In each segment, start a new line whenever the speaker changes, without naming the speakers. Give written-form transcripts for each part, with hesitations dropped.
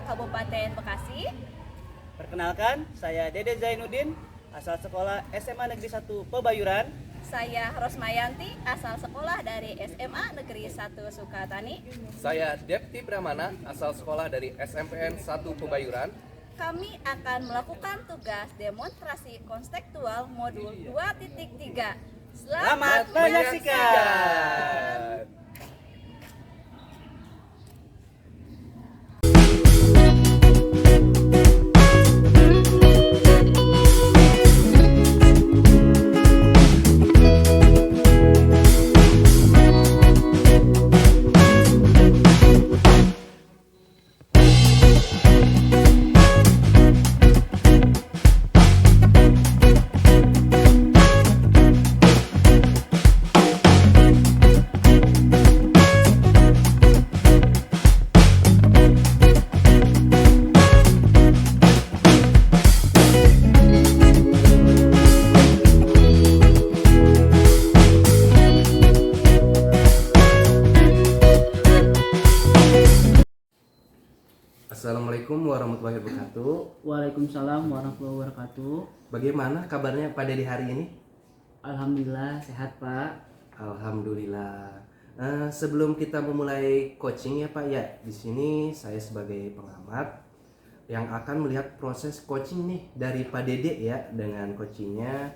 Kabupaten Bekasi.
Perkenalkan, saya Dede Zainuddin, asal sekolah SMA Negeri 1 Pebayuran.
Saya Rosmayanti, asal sekolah dari SMA Negeri 1 Sukatani.
Saya Depti Pramana, asal sekolah dari SMPN 1 Pebayuran.
Kami akan melakukan tugas demonstrasi konstekstual modul 2.3.
Selamat menyaksikan.
Assalamualaikum warahmatullahi wabarakatuh.
Waalaikumsalam warahmatullahi wabarakatuh.
Bagaimana kabarnya Pak Dede hari ini?
Alhamdulillah sehat Pak.
Alhamdulillah. Sebelum kita memulai coaching ya Pak ya, di sini saya sebagai pengamat yang akan melihat proses coaching nih dari Pak Dede ya dengan coachingnya.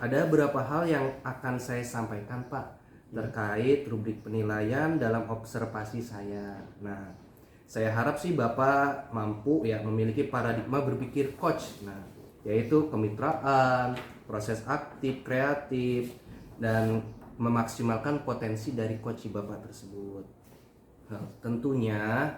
Ada beberapa hal yang akan saya sampaikan Pak terkait rubrik penilaian dalam observasi saya. Nah, saya harap sih Bapak mampu ya memiliki paradigma berpikir coach. Nah, yaitu kemitraan, proses aktif, kreatif, dan memaksimalkan potensi dari coach Bapak tersebut. Nah, tentunya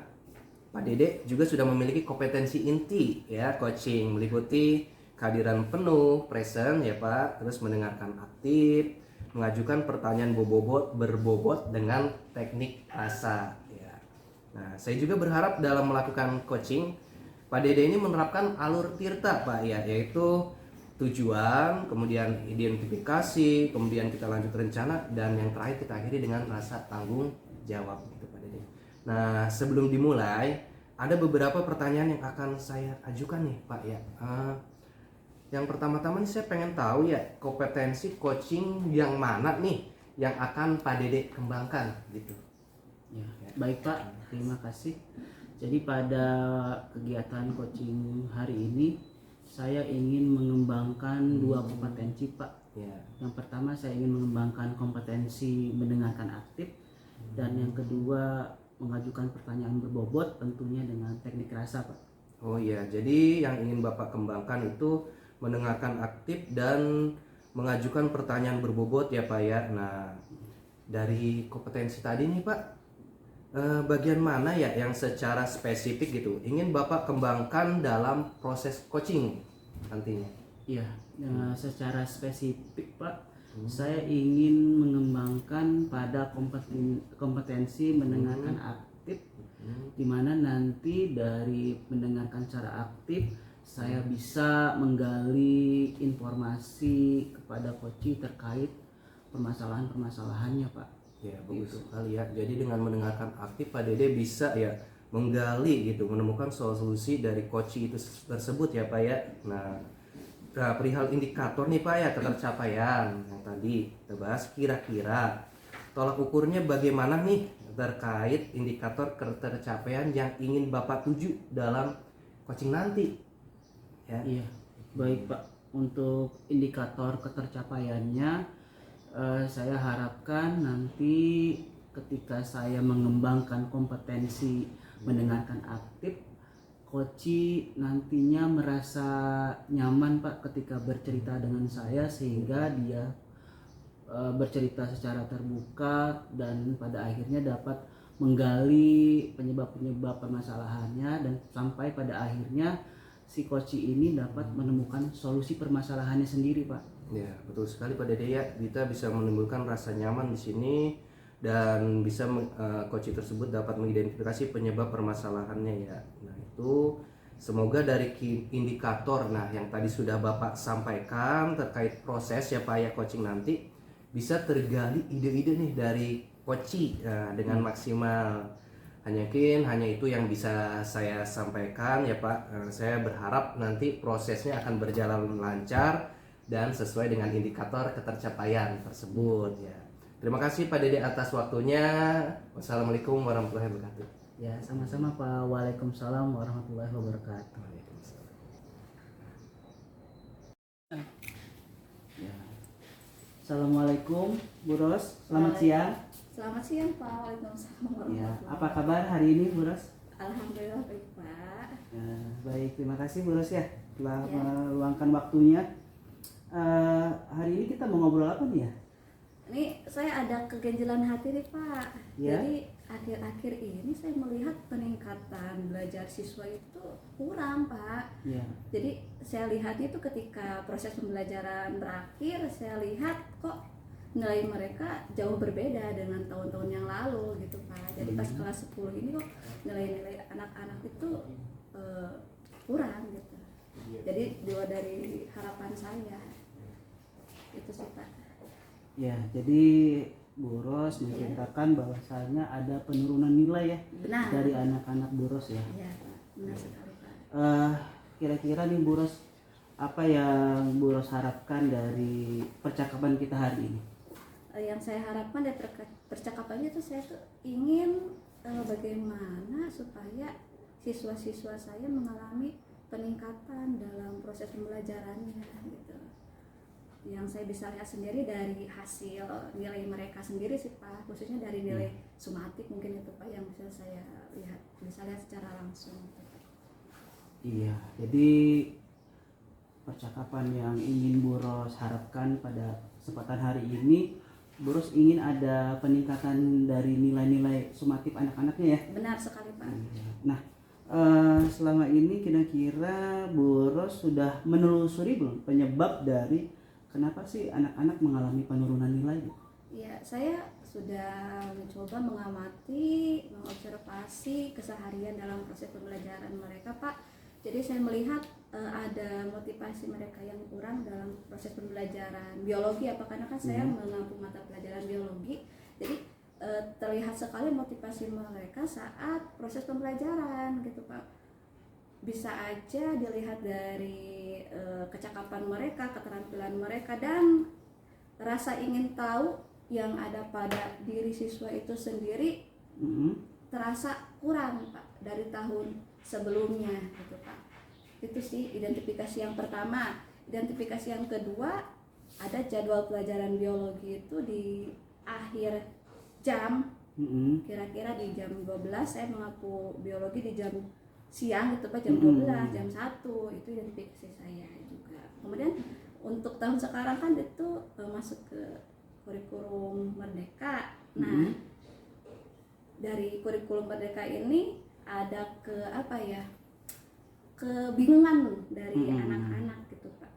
Pak Dede juga sudah memiliki kompetensi inti ya coaching, meliputi kehadiran penuh, present ya Pak, terus mendengarkan aktif, mengajukan pertanyaan berbobot dengan teknik rasa ya. Nah, saya juga berharap dalam melakukan coaching Pak Dede ini menerapkan alur tirta Pak ya, yaitu tujuan, kemudian identifikasi, kemudian kita lanjut rencana, dan yang terakhir kita akhiri dengan rasa tanggung jawab gitu Pak Dede. Nah, sebelum dimulai ada beberapa pertanyaan yang akan saya ajukan nih Pak ya. Yang pertama-tama nih saya pengen tahu ya, kompetensi coaching yang mana nih yang akan Pak Dede kembangkan gitu.
Ya, baik Pak, terima kasih. Jadi pada kegiatan coaching hari ini saya ingin mengembangkan dua kompetensi Pak.
Ya.
Yang pertama saya ingin mengembangkan kompetensi mendengarkan aktif, dan yang kedua mengajukan pertanyaan berbobot tentunya dengan teknik rasa Pak.
Oh iya, jadi yang ingin Bapak kembangkan itu mendengarkan aktif dan mengajukan pertanyaan berbobot ya Pak ya. Nah, dari kompetensi tadi nih Pak, bagian mana ya yang secara spesifik gitu ingin Bapak kembangkan dalam proses coaching nantinya?
Iya, secara spesifik Pak, saya ingin mengembangkan pada kompetensi mendengarkan aktif, di mana nanti dari mendengarkan secara aktif saya bisa menggali informasi kepada coach terkait permasalahan-permasalahannya Pak.
Ya, bagus sekali ya. Jadi dengan mendengarkan aktif Pak Dede bisa ya menggali gitu, menemukan solusi dari coach itu tersebut ya Pak ya. Nah, perihal indikator nih Pak ya ketercapaian yang tadi kita bahas, kira-kira tolak ukurnya bagaimana nih terkait indikator ketercapaian yang ingin Bapak tuju dalam coaching nanti ya.
Iya, baik Pak. Untuk indikator ketercapaiannya, saya harapkan nanti ketika saya mengembangkan kompetensi mendengarkan aktif, coach nantinya merasa nyaman Pak ketika bercerita dengan saya, sehingga dia bercerita secara terbuka dan pada akhirnya dapat menggali penyebab-penyebab permasalahannya, dan sampai pada akhirnya si coach ini dapat menemukan solusi permasalahannya sendiri Pak.
Ya, betul sekali Pak Dede ya. Kita bisa menimbulkan rasa nyaman di sini dan bisa coach tersebut dapat mengidentifikasi penyebab permasalahannya ya. Nah, itu semoga dari indikator yang tadi sudah Bapak sampaikan terkait proses ya Pak ya coaching nanti bisa tergali ide-ide nih dari coach dengan maksimal. Hanya itu yang bisa saya sampaikan ya Pak. Saya berharap nanti prosesnya akan berjalan lancar dan sesuai dengan indikator ketercapaian tersebut ya. Terima kasih Pak Dede atas waktunya. Wassalamualaikum warahmatullahi wabarakatuh.
Ya, sama-sama Pak. Waalaikumsalam warahmatullahi wabarakatuh.
Waalaikumsalam.
Ya. Assalamualaikum Bu Ros, selamat siang.
Selamat siang Pak. Waalaikumsalam
Ya,
warahmatullahi
apa kabar hari ini Bu Ros?
Alhamdulillah baik Pak.
Ya, baik, terima kasih Bu Ros ya telah
Ya.
meluangkan waktunya. Hari ini kita mau ngobrol apa nih ya?
Ini saya ada keganjilan hati nih Pak.
Ya.
Jadi akhir-akhir ini saya melihat peningkatan belajar siswa itu kurang Pak.
Ya,
Jadi saya lihat itu ketika proses pembelajaran berakhir, saya lihat kok nilai mereka jauh berbeda dengan tahun-tahun yang lalu gitu Pak. Jadi pas kelas 10 ini kok nilai-nilai anak-anak itu kurang gitu. Jadi di luar dari harapan saya. Itu sih Pak.
ya, jadi Bu Ros menceritakan bahwasanya ada penurunan nilai ya
Benar.
dari anak-anak Bu Ros ya.
Iya Pak, benar sekali Pak.
Kira-kira nih Bu Ros, apa yang Bu Ros harapkan dari percakapan kita hari ini?
Yang saya harapkan dari percakapannya itu saya tuh ingin bagaimana supaya siswa-siswa saya mengalami peningkatan dalam proses pembelajarannya gitu. Yang saya bisa lihat sendiri dari hasil nilai mereka sendiri sih Pak, khususnya dari nilai sumatik mungkin itu Pak yang bisa saya bisa lihat secara langsung gitu, Pak.
Iya, jadi percakapan yang ingin Bu Ros harapkan pada kesempatan hari ini, Bu Ros ingin ada peningkatan dari nilai-nilai sumatif anak-anaknya ya.
Benar sekali Pak.
Nah, selama ini kira-kira Bu Ros sudah menelusuri belum penyebab dari kenapa sih anak-anak mengalami penurunan nilai?
Ya, saya sudah mencoba mengamati, mengobservasi keseharian dalam proses pembelajaran mereka, Pak. Jadi saya melihat ada motivasi mereka yang kurang dalam proses pembelajaran biologi, apa karena kan saya mengampu mata pelajaran biologi. Jadi terlihat sekali motivasi mereka saat proses pembelajaran, gitu, Pak. Bisa aja dilihat dari kecakapan mereka, keterampilan mereka, dan rasa ingin tahu yang ada pada diri siswa itu sendiri terasa kurang Pak dari tahun sebelumnya gitu Pak. Itu sih identifikasi yang pertama. Identifikasi yang kedua, ada jadwal pelajaran biologi itu di akhir jam, kira-kira di jam 12 saya mengaku biologi di jam siang gitu Pak, jam 12, jam 1, itu identifikasi saya juga. Kemudian untuk tahun sekarang kan itu masuk ke kurikulum Merdeka. Nah, dari kurikulum Merdeka ini ada kebingungan dari anak-anak gitu Pak.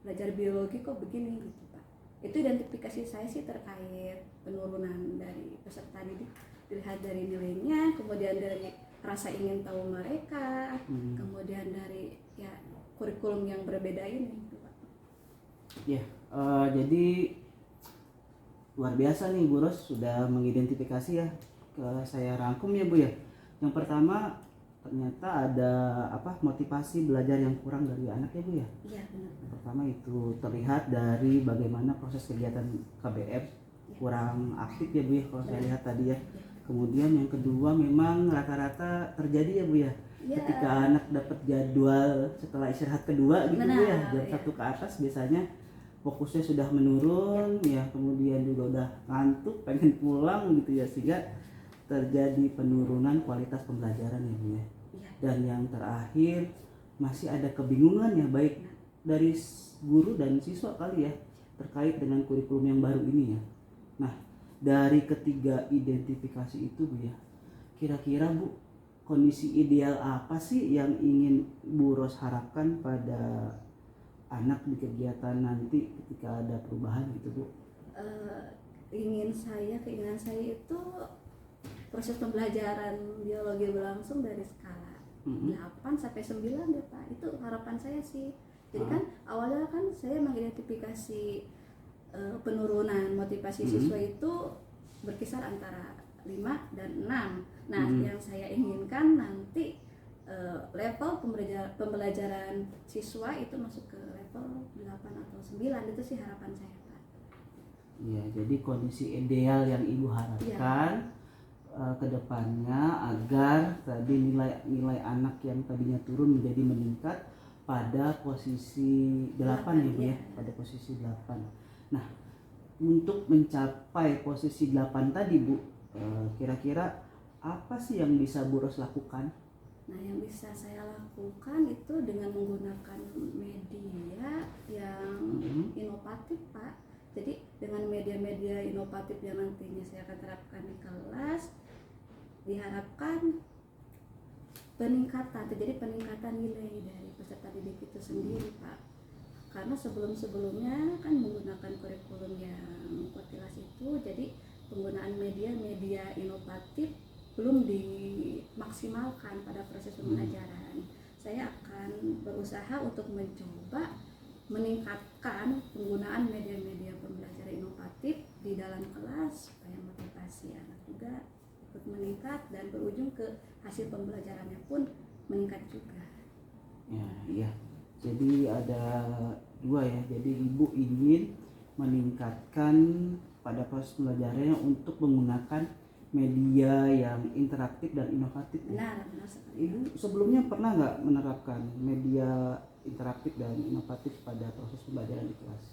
Belajar biologi kok begini gitu Pak. Itu identifikasi saya sih terkait penurunan dari peserta didik, dilihat dari nilainya, kemudian dari rasa ingin tahu mereka, kemudian dari kurikulum yang berbeda ini gitu Pak.
Ya, jadi luar biasa nih Bu Ros sudah mengidentifikasi ya. Saya rangkum ya Bu ya. Yang pertama ternyata ada motivasi belajar yang kurang dari anak ya Bu ya.
Iya benar.
Yang pertama itu terlihat dari bagaimana proses kegiatan KBM kurang aktif ya Bu ya kalau saya lihat tadi ya. Kemudian yang kedua memang rata-rata terjadi ya Bu ya. Ketika anak dapat jadwal setelah istirahat kedua gitu Bu ya, jam 1 ke atas biasanya fokusnya sudah menurun ya, kemudian juga udah ngantuk pengen pulang gitu ya, sehingga terjadi penurunan kualitas pembelajaran ya Bu ya. Dan yang terakhir masih ada kebingungan ya, baik dari guru dan siswa kali ya terkait dengan kurikulum yang baru ini ya. Nah, dari ketiga identifikasi itu Bu ya, kira-kira Bu kondisi ideal apa sih yang ingin Bu Ros harapkan pada anak di kegiatan nanti ketika ada perubahan gitu Bu?
Keinginan saya itu proses pembelajaran biologi berlangsung dari skala 8 sampai 9 ya Pak. Itu harapan saya sih. Jadi kan awalnya kan saya mengidentifikasi penurunan motivasi siswa itu berkisar antara 5 dan 6. Nah, yang saya inginkan nanti level pembelajaran siswa itu masuk ke level 8 atau 9, itu sih harapan saya, Pak.
Iya, jadi kondisi ideal yang Ibu harapkan ke depannya agar tadi nilai anak yang tadinya turun menjadi meningkat pada posisi 8 ya Bu ya, pada posisi 8. Nah, untuk mencapai posisi 8 tadi Bu, kira-kira apa sih yang bisa Bu Ros lakukan?
Nah, yang bisa saya lakukan itu dengan menggunakan media yang inovatif, Pak. Jadi dengan media-media inovatif yang nantinya saya akan terapkan di kelas, diharapkan terjadi peningkatan nilai dari peserta didik itu sendiri, Pak. Karena sebelum-sebelumnya kan menggunakan kurikulum yang kuartilas itu, jadi penggunaan media-media inovatif belum dimaksimalkan pada proses pembelajaran. Saya akan berusaha untuk mencoba meningkatkan penggunaan media-media pembelajaran inovatif di dalam kelas supaya motivasi anak juga ikut meningkat dan berujung ke hasil pembelajarannya pun meningkat juga.
Ya, iya. Jadi ada dua ya. Jadi Ibu ingin meningkatkan pada proses pembelajarannya untuk menggunakan media yang interaktif dan inovatif.
Benar sekali.
Ibu sebelumnya pernah nggak menerapkan media interaktif dan inovatif pada proses pembelajaran di kelas?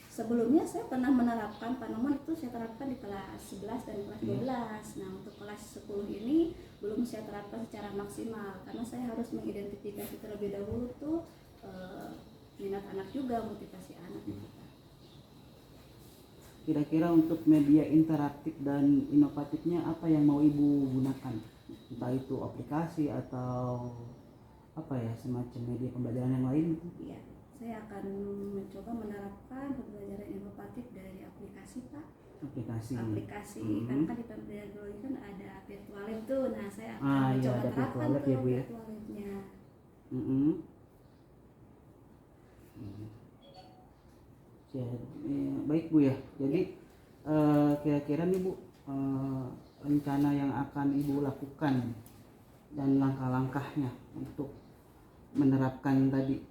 Sebelumnya saya pernah menerapkan, Pak, namun itu saya terapkan di kelas 11 dan kelas 12. Nah, untuk kelas 10 ini belum saya terapkan secara maksimal karena saya harus mengidentifikasi terlebih dahulu tuh minat anak juga, motivasi anak gitu.
Kira-kira untuk media interaktif dan inovatifnya apa yang mau Ibu gunakan? Entah itu aplikasi atau apa ya, semacam media pembelajaran yang lain?
Iya, saya akan mencoba menerapkan pembelajaran inovatif dari aplikasi, Pak. Aplikasi kan di pembelajaran biologi kan ada virtual lab tuh. Nah, saya akan mencoba
ada
terapkan
virtual lab ya, Bu ya.
virtual labnya.
Baik Bu ya. Jadi kira-kira nih Bu, rencana yang akan Ibu lakukan dan langkah-langkahnya untuk menerapkan tadi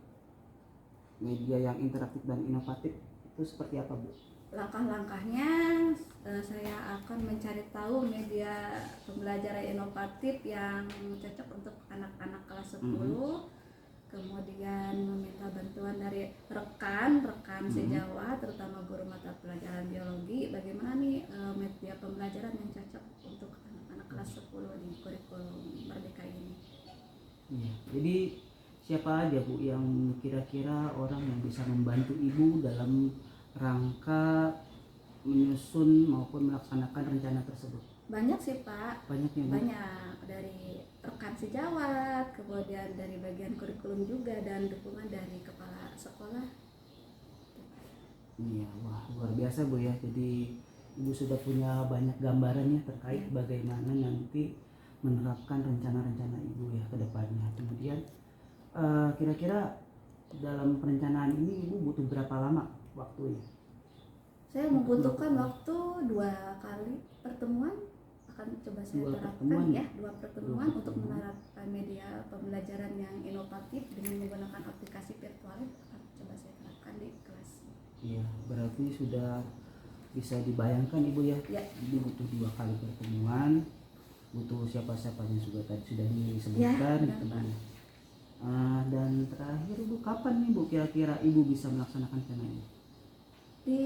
media yang interaktif dan inovatif itu seperti apa Bu?
Langkah-langkahnya saya akan mencari tahu media pembelajaran inovatif yang cocok untuk anak-anak kelas 10. Kemudian meminta bantuan dari rekan sejawat, terutama guru mata pelajaran biologi, bagaimana nih media pembelajaran yang cocok untuk anak-anak kelas 10 di kurikulum Merdeka ini.
Ya, jadi siapa aja Bu yang kira-kira orang yang bisa membantu Ibu dalam rangka menyusun maupun melaksanakan rencana tersebut?
Banyak sih Pak.
Banyak ya Bu?
Banyak, dari rekan sejawat, kemudian dari bagian kurikulum juga, dan dukungan dari kepala sekolah.
Iya, wah luar biasa Bu ya. Jadi Ibu sudah punya banyak gambarannya terkait bagaimana nanti menerapkan rencana-rencana Ibu ya ke depannya. Kemudian kira-kira dalam perencanaan ini Ibu butuh berapa lama waktunya?
Saya membutuhkan waktu 2 kali pertemuan, akan coba saya terapkan ya, 2 pertemuan untuk menerapkan media pembelajaran yang inovatif dengan menggunakan aplikasi virtual, akan coba saya terapkan di kelas.
Iya, berarti sudah bisa dibayangkan Ibu ya. Ibu butuh 2 kali pertemuan, butuh siapa-siapa yang sudah disebutkan gitu Bu. Dan terakhir Bu, kapan nih Bu kira-kira Ibu bisa melaksanakan rencana ini?
Di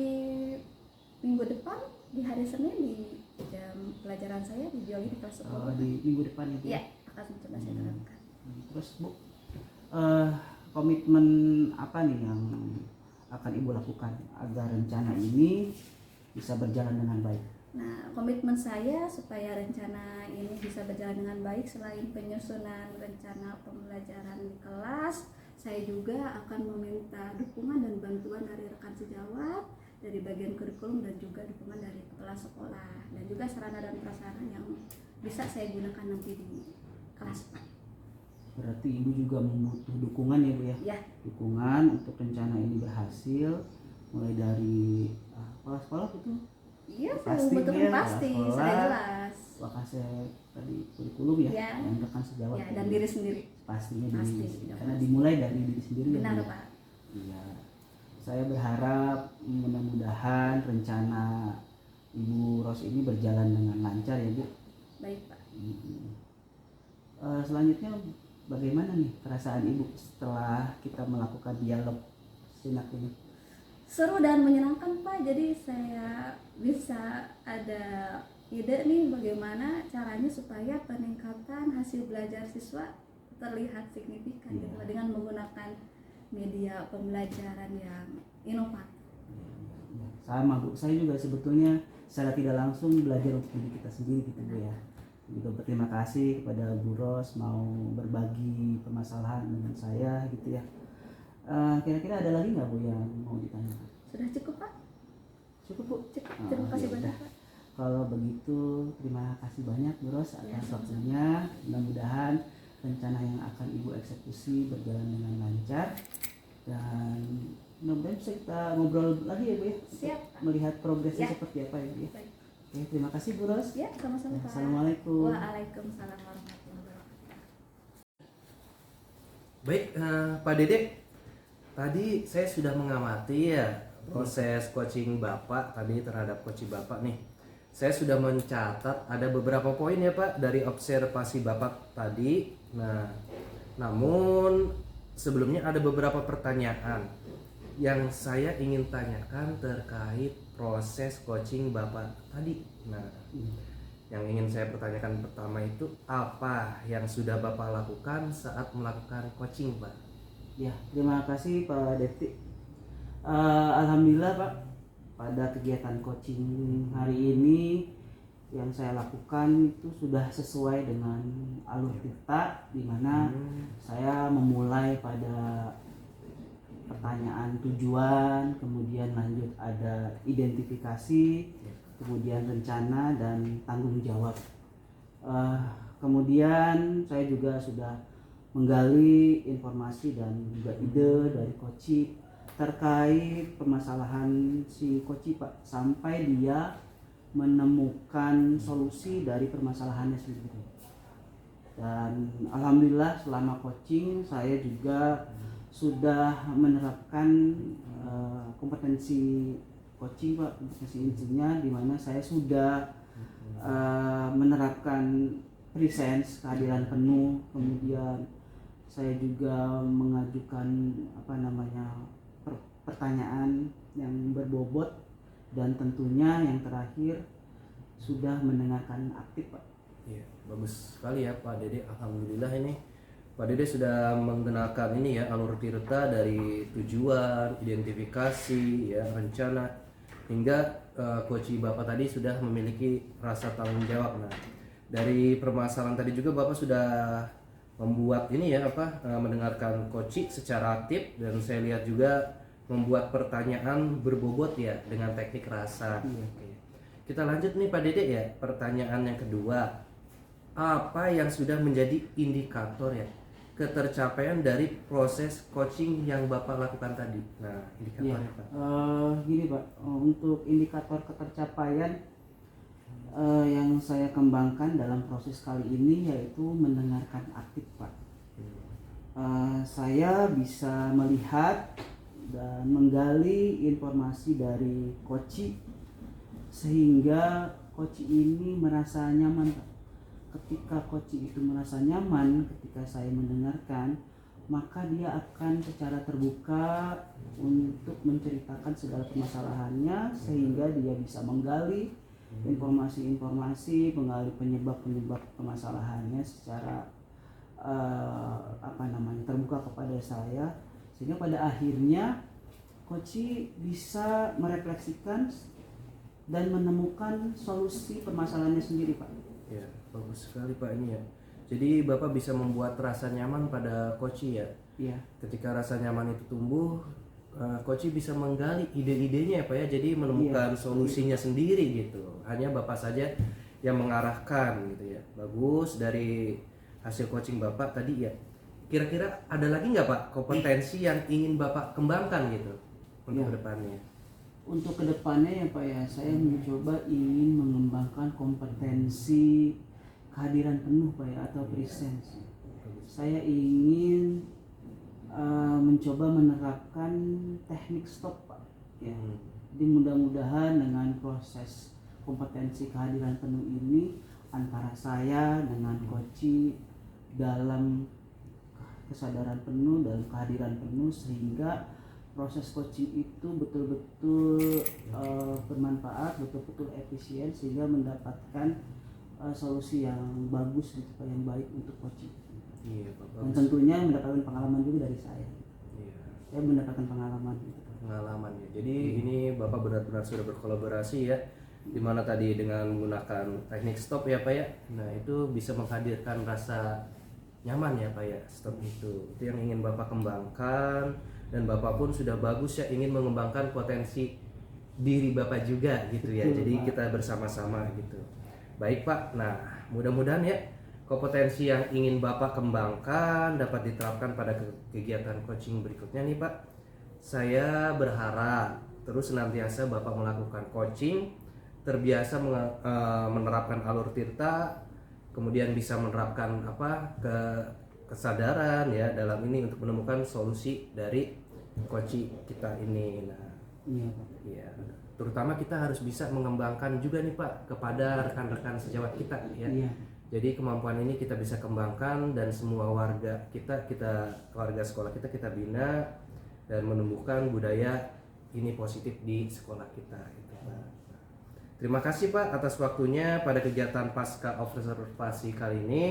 minggu depan, di hari Senin, di jam pelajaran saya di biologi di kelas 10.
Di minggu depan ya Bu?
Iya, akan coba saya terapkan.
Terus Bu, komitmen apa nih yang akan Ibu lakukan agar rencana ini bisa berjalan dengan baik?
Nah, komitmen saya supaya rencana ini bisa berjalan dengan baik, selain penyusunan rencana pembelajaran di kelas, saya juga akan meminta dukungan dan bantuan dari rekan sejawat, dari bagian kurikulum, dan juga dukungan dari kepala sekolah, dan juga sarana dan prasarana yang bisa saya gunakan nanti di kelas.
Berarti Ibu juga membutuh dukungan ya Bu ya?
Ya.
Dukungan untuk rencana ini berhasil, mulai dari kepala sekolah itu?
Iya,
Pasti
betul
ya,
pasti,
sekolah.
sudah jelas.
Wakase tadi kurikulum ya,
Ya.
yang rekan sejawat.
Ya, dan diri sendiri.
Pastinya
Pasti,
diri,
sudah
karena
pasti.
dimulai dari diri sendiri.
Benar,
ya, Bu.
Pak.
Iya. Saya berharap mudah-mudahan rencana Ibu Ros ini berjalan dengan lancar ya, Bu.
Baik, Pak.
Selanjutnya bagaimana nih perasaan Ibu setelah kita melakukan dialog sinak ini?
Seru dan menyenangkan, Pak. Jadi saya bisa ada ide nih bagaimana caranya supaya peningkatan hasil belajar siswa terlihat signifikan
Iya.
gitu Pak, dengan menggunakan media pembelajaran yang inovatif.
Sama Bu, saya juga sebetulnya secara tidak langsung belajar untuk diri kita sendiri gitu Bu ya. Juga berterima kasih kepada Bu Ros mau berbagi permasalahan dengan saya gitu ya. Kira-kira ada lagi nggak Bu yang mau ditanya?
Sudah cukup, Pak?
Cukup Bu.
Cukup.
Oh,
Terima kasih
ya
banyak,
udah.
Pak.
Kalau begitu terima kasih banyak Bu Ros
Ya,
atas
sama-sama.
waktunya. Mudah-mudahan rencana yang akan Ibu eksekusi berjalan dengan lancar dan mudah-mudahan bisa kita ngobrol lagi ya Bu ya. Untuk
Siap, Pak.
melihat progresnya
Ya.
seperti apa ya Bu ya.
Baik.
Oke, terima kasih Bu Ros.
Ya, sama-sama, Pak.
Assalamualaikum.
Waalaikumsalam warahmatullahi wabarakatuh.
Baik, Pak Dede, tadi saya sudah mengamati ya proses coaching Bapak tadi terhadap coaching Bapak nih. Saya sudah mencatat ada beberapa poin ya Pak dari observasi Bapak tadi. Nah, namun sebelumnya ada beberapa pertanyaan yang saya ingin tanyakan terkait proses coaching Bapak tadi. Nah, yang ingin saya pertanyakan pertama itu apa yang sudah Bapak lakukan saat melakukan coaching, Pak?
Ya, terima kasih Pak Deti. Alhamdulillah Pak, pada kegiatan coaching hari ini yang saya lakukan itu sudah sesuai dengan alur tirta, di mana saya memulai pada pertanyaan tujuan, kemudian lanjut ada identifikasi, kemudian rencana dan tanggung jawab. Kemudian saya juga sudah menggali informasi dan juga ide dari coach terkait permasalahan si coach Pak, sampai dia menemukan solusi dari permasalahannya sendiri. Dan alhamdulillah selama coaching saya juga sudah menerapkan kompetensi coaching Pak, kompetensi intinya di mana saya sudah menerapkan presence, kehadiran penuh, kemudian saya juga mengajukan pertanyaan yang berbobot, dan tentunya yang terakhir sudah mendengarkan aktif Pak.
Iya, bagus sekali ya Pak Dede. Alhamdulillah ini Pak Dede sudah menggunakan ini ya alur tirta dari tujuan, identifikasi, ya rencana hingga coach Bapak tadi sudah memiliki rasa tanggung jawab. Nah, dari permasalahan tadi juga Bapak sudah membuat ini ya mendengarkan coach secara aktif, dan saya lihat juga membuat pertanyaan berbobot ya dengan teknik rasa. Oke. Kita lanjut nih Pak Dede ya, pertanyaan yang kedua. Apa yang sudah menjadi indikator ya ketercapaian dari proses coaching yang Bapak lakukan tadi? Nah, indikatornya Pak.
Gini Pak, untuk indikator ketercapaian yang saya kembangkan dalam proses kali ini yaitu mendengarkan aktif Pak. Saya bisa melihat dan menggali informasi dari coach sehingga coach ini merasa nyaman Pak. Ketika coach itu merasa nyaman ketika saya mendengarkan, maka dia akan secara terbuka untuk menceritakan segala permasalahannya, sehingga dia bisa menggali informasi-informasi, menggali penyebab-penyebab permasalahannya secara terbuka kepada saya, sehingga pada akhirnya coach bisa merefleksikan dan menemukan solusi permasalahannya sendiri Pak.
Ya, bagus sekali Pak ini ya. Jadi Bapak bisa membuat rasa nyaman pada coach ya.
Iya.
Ketika rasa nyaman itu tumbuh, coach bisa menggali ide-idenya ya Pak ya. Jadi menemukan solusinya sendiri gitu. Hanya Bapak saja yang mengarahkan gitu ya. Bagus dari hasil coaching Bapak tadi ya. Kira-kira ada lagi nggak Pak kompetensi yang ingin Bapak kembangkan gitu untuk kedepannya?
untuk kedepannya ya Pak ya, saya mencoba ingin mengembangkan kompetensi kehadiran penuh Pak ya, atau presence. Saya ingin mencoba menerapkan teknik stop Pak ya. Jadi mudah-mudahan dengan proses kompetensi kehadiran penuh ini antara saya dengan coach dalam kesadaran penuh, dalam kehadiran penuh, sehingga proses coaching itu betul-betul bermanfaat, betul-betul efisien, sehingga mendapatkan solusi yang bagus gitu Pak, yang baik untuk coaching.
Iya, Pak.
Dan tentunya mendapatkan pengalaman juga dari saya.
Iya.
Saya mendapatkan pengalaman gitu.
Pengalaman ya. Jadi ini Bapak benar-benar sudah berkolaborasi ya, dimana tadi dengan menggunakan teknik stop ya Pak ya. Nah itu bisa menghadirkan rasa nyaman ya Pak ya, stop itu yang ingin Bapak kembangkan, dan Bapak pun sudah bagus ya ingin mengembangkan potensi diri Bapak juga gitu ya.
Betul,
Jadi
Pak.
kita bersama-sama gitu. Baik Pak, nah mudah-mudahan ya kompetensi yang ingin Bapak kembangkan dapat diterapkan pada kegiatan coaching berikutnya nih Pak. Saya berharap terus senantiasa Bapak melakukan coaching, terbiasa menerapkan alur tirta, kemudian bisa menerapkan kesadaran ya dalam ini untuk menemukan solusi dari coaching kita ini. Nah,
Iya Pak.
ya, terutama kita harus bisa mengembangkan juga nih Pak kepada rekan-rekan sejawat kita ya.
Iya.
Jadi kemampuan ini kita bisa kembangkan, dan semua warga kita warga sekolah kita bina dan menumbuhkan budaya ini positif di sekolah kita gitu Pak. Terima kasih Pak atas waktunya pada kegiatan pasca observasi kali ini.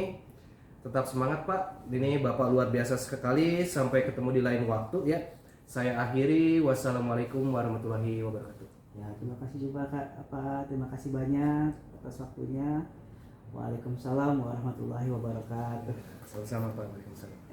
Tetap semangat Pak. Ini Bapak luar biasa sekali. Sampai ketemu di lain waktu ya. Saya akhiri. Wassalamualaikum warahmatullahi wabarakatuh.
Ya, terima kasih juga Kak. Terima kasih banyak atas waktunya. Waalaikumsalam warahmatullahi wabarakatuh.
Sama-sama Pak. Waalaikumsalam.